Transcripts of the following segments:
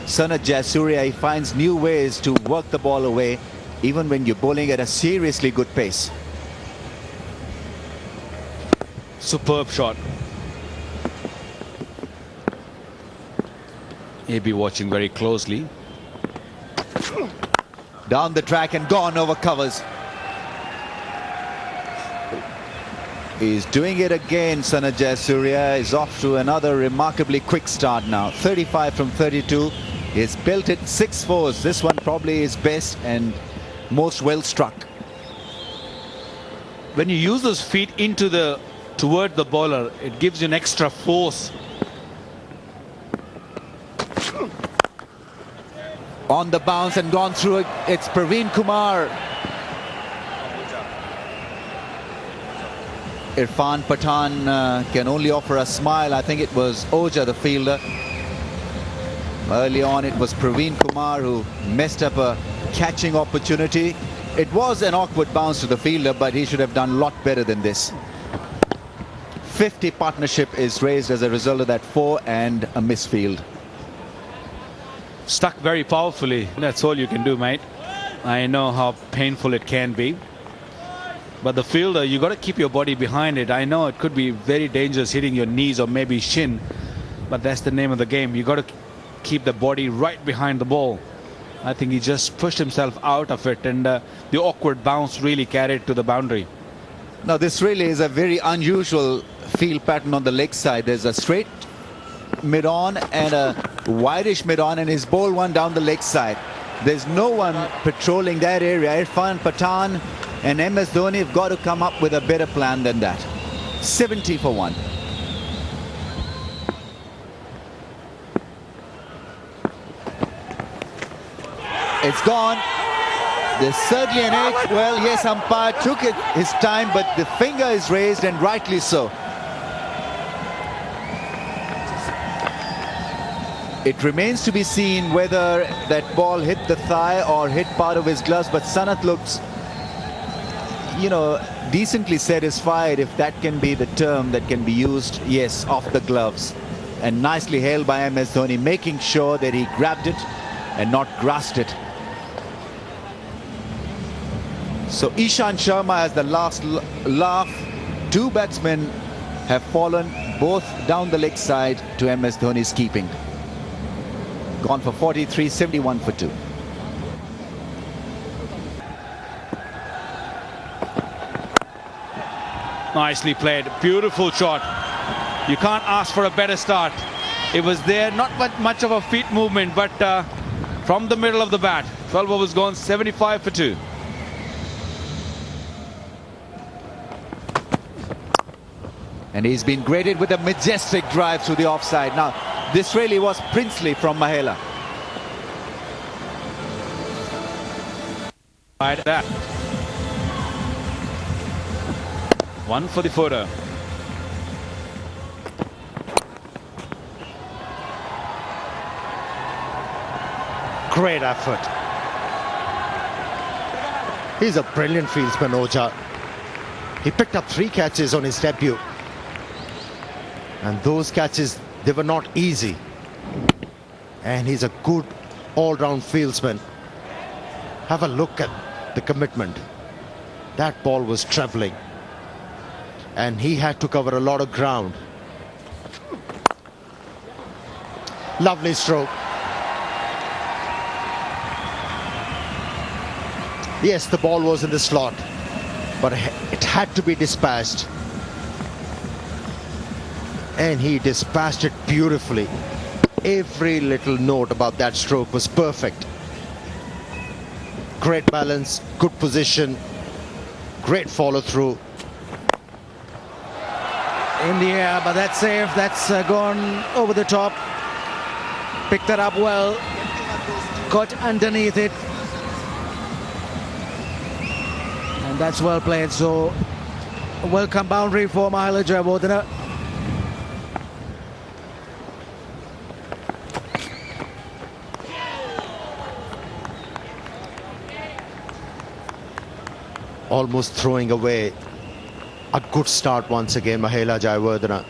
Sanat Jayasuriya, he finds new ways to work the ball away, even when you're bowling at a seriously good pace. Superb shot. He'll be watching very closely. Down the track and gone over covers. He's doing it again. Sanat Jayasuriya is off to another remarkably quick start now. 35 from 32. He's built it 6 fours. This one probably is best and most well struck. When you use those feet toward the bowler, it gives you an extra force. On the bounce and gone through it. It's Praveen Kumar. Irfan Pathan can only offer a smile. I think it was Oja, the fielder. Early on, it was Praveen Kumar who messed up a catching opportunity. It was an awkward bounce to the fielder, but he should have done a lot better than this. 50 partnership is raised as a result of that 4 and a misfield. Stuck very powerfully. That's all you can do, mate. I know how painful it can be. But the fielder, you got to keep your body behind it. I know it could be very dangerous hitting your knees or maybe shin, but that's the name of the game. You got to keep the body right behind the ball. I think he just pushed himself out of it, and the awkward bounce really carried to the boundary. Now this really is a very unusual field pattern on the leg side. There's a straight mid-on and a wideish mid-on, and he's bowled one down the leg side. There's no one patrolling that area. Irfan Pathan and MS Dhoni have got to come up with a better plan than that. 70 for 1. It's gone. There's certainly an edge. Well, yes, umpire took his time, but the finger is raised, and rightly so. It remains to be seen whether that ball hit the thigh or hit part of his gloves, but Sanat looks, you know, decently satisfied, if that can be the term that can be used. Yes, off the gloves. And nicely held by MS Dhoni, making sure that he grabbed it and not grasped it. So Ishant Sharma has the last laugh. 2 batsmen have fallen, both down the leg side to MS Dhoni's keeping. Gone for 43, 71 for 2. Nicely played. Beautiful shot. You can't ask for a better start. It was there, not much of a feet movement, but from the middle of the bat. 12 overs gone, 75 for 2. And he's been graded with a majestic drive through the offside. Now, this really was princely from Mahela. Right that. 1 for the footer. Great effort. He's a brilliant fieldsman, Oja. He picked up 3 catches on his debut. And those catches, they were not easy. And he's a good all-round fieldsman. Have a look at the commitment. That ball was traveling. And he had to cover a lot of ground. Lovely stroke. Yes, the ball was in the slot, but it had to be dispatched. And he dispatched it beautifully. Every little note about that stroke was perfect. Great balance, good position, great follow through. In the air, but that's safe. That's gone over the top. Picked that up well. Got underneath it. And that's well played. So, a welcome boundary for Mahela Jayawardene. Almost throwing away a good start once again, Mahela Jayawardene.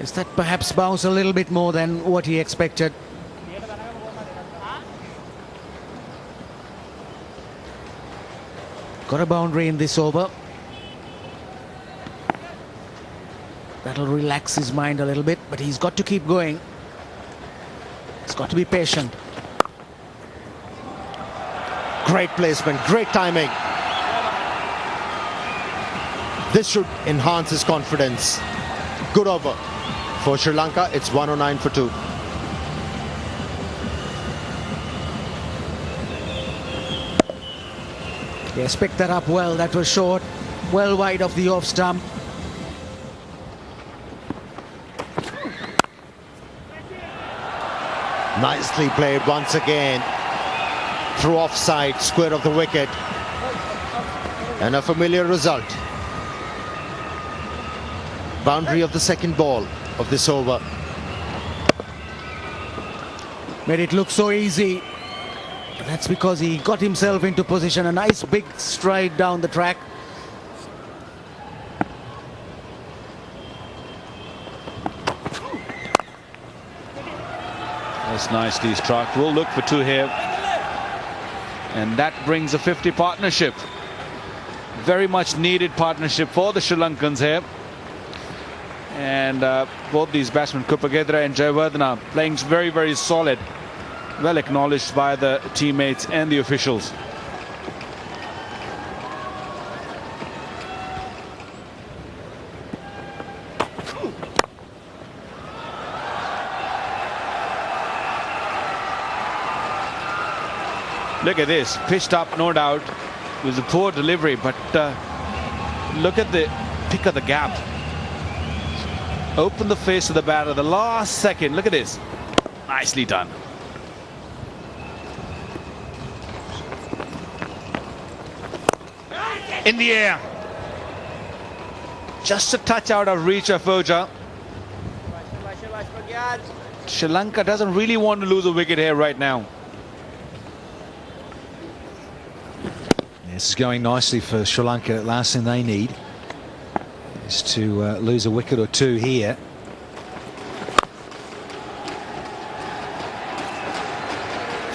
Is that perhaps bounce a little bit more than what he expected? Got a boundary in this over. That'll relax his mind a little bit, but he's got to keep going. He's got to be patient. Great placement, great timing. This should enhance his confidence. Good over. For Sri Lanka, it's 109 for 2. Yes, picked that up well. That was short. Well wide of the off stump. Nicely played once again. Through offside, square of the wicket. And a familiar result. Boundary of the second ball of this over. Made it look so easy. That's because he got himself into position. A nice big stride down the track. That's nicely struck. We'll look for 2 here. And that brings a 50 partnership. Very much needed partnership for the Sri Lankans here. And both these batsmen, Kupagedra and Jayawardene, playing very, very solid. Well acknowledged by the teammates and the officials. Look at this, pitched up, no doubt. It was a poor delivery, but look at the pick of the gap. Open the face of the batter the last second. Look at this. Nicely done. In the air. Just a touch out of reach of Oja. Sri Lanka doesn't really want to lose a wicket here right now. This is going nicely for Sri Lanka. The last thing they need is to lose a wicket or 2 here.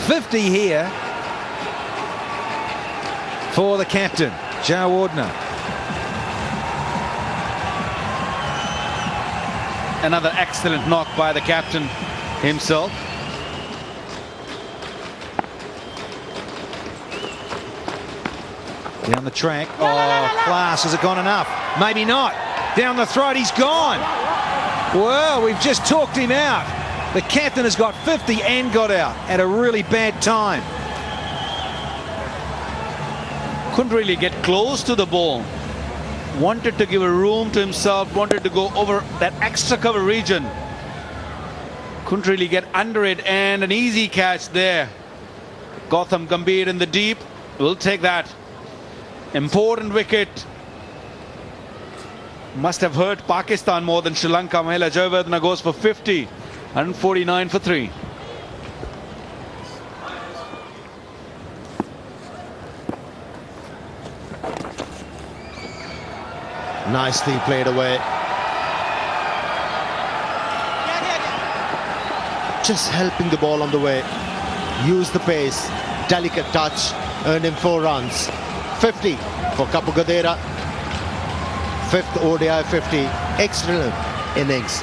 .50 here for the captain, Jayawardene. Another excellent knock by the captain himself. Down the track. Oh, class. Has it gone enough? Maybe not. Down the throat. He's gone. Well, we've just talked him out. The captain has got 50 and got out at a really bad time. Couldn't really get close to the ball. Wanted to give a room to himself. Wanted to go over that extra cover region. Couldn't really get under it. And an easy catch there. Gautam Gambhir in the deep. We'll take that. Important wicket. Must have hurt Pakistan more than Sri Lanka. Mahela Jayawardene goes for 50. 149 for 3. Nicely played away. Just helping the ball on the way. Use the pace. Delicate touch. Earned him 4 runs. 50 for Kupagedra. 5th ODI 50. Excellent innings.